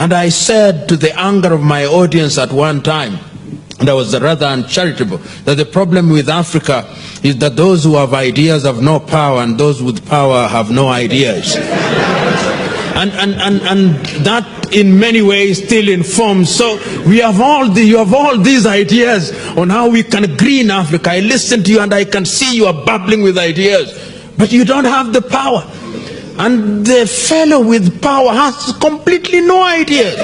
And I said, to the anger of my audience at one time, and I was rather uncharitable, that the problem with Africa is that those who have ideas have no power, and those with power have no ideas. And that in many ways still informs. So you have all these ideas on how we can green Africa. I listen to you and I can see you are bubbling with ideas, but you don't have the power. And the fellow with power has completely no ideas.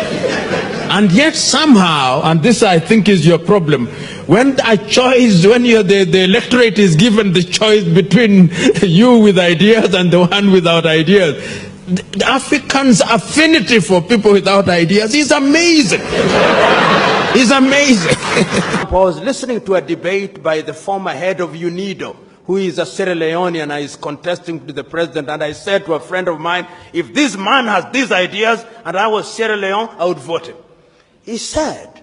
And yet somehow, and this I think is your problem, when the electorate is given the choice between you with ideas and the one without ideas, the Africans' affinity for people without ideas is amazing. It's amazing. I was listening to a debate by the former head of UNIDO, who is a Sierra Leonean and is contesting to the president, and I said to a friend of mine, if this man has these ideas and I was Sierra Leone, I would vote him. He said,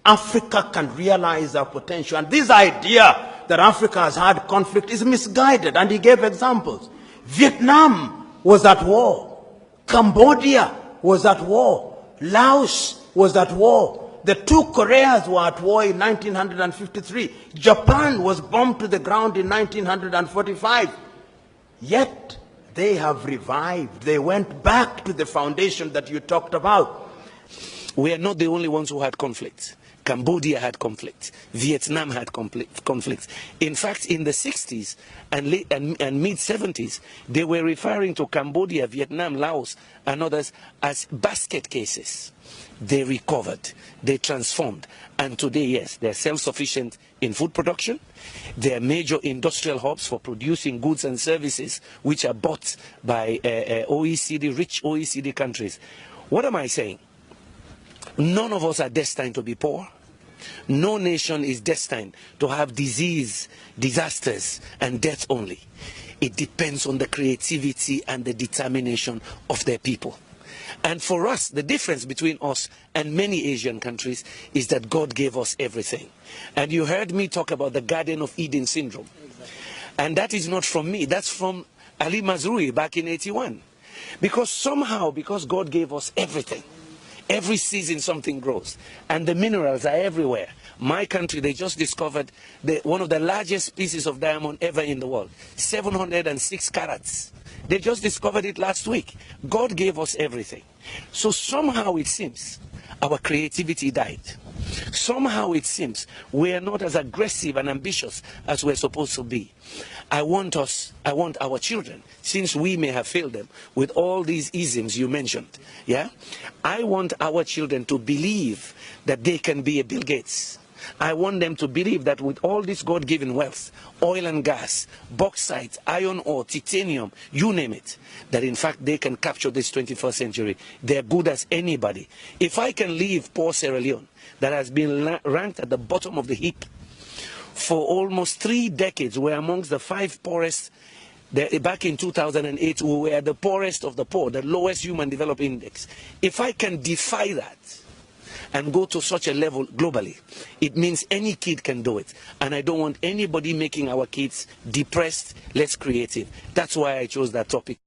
Africa can realize our potential, and this idea that Africa has had conflict is misguided, and he gave examples. Vietnam was at war. Cambodia was at war. Laos was at war. The two Koreas were at war in 1953. Japan was bombed to the ground in 1945. Yet they have revived. They went back to the foundation that you talked about. We are not the only ones who had conflicts. Cambodia had conflict. Vietnam had conflict. In fact, in the 60s and mid-70s, they were referring to Cambodia, Vietnam, Laos, and others as basket cases. They recovered, they transformed, and today, yes, they're self-sufficient in food production. They're major industrial hubs for producing goods and services which are bought by rich OECD countries. What am I saying? None of us are destined to be poor. No nation is destined to have disease, disasters, and death only. It depends on the creativity and the determination of their people. And for us, the difference between us and many Asian countries is that God gave us everything. And you heard me talk about the Garden of Eden syndrome. And that is not from me, that's from Ali Mazrui back in '81. Because God gave us everything. Every season something grows, and the minerals are everywhere. My country, they just discovered one of the largest pieces of diamond ever in the world, 706 carats. They just discovered it last week. God gave us everything. So somehow it seems our creativity died. Somehow it seems we are not as aggressive and ambitious as we're supposed to be. I want our children, since we may have failed them with all these isms you mentioned, yeah? I want our children to believe that they can be a Bill Gates. I want them to believe that with all this God-given wealth, oil and gas, bauxite, iron ore, titanium, you name it, that in fact they can capture this 21st century. They're good as anybody. If I can leave poor Sierra Leone, that has been ranked at the bottom of the heap for almost 3 decades, we're amongst the 5 poorest. Back in 2008, we were the poorest of the poor, the lowest human development index. If I can defy that and go to such a level globally, it means any kid can do it. And I don't want anybody making our kids depressed, less creative. That's why I chose that topic.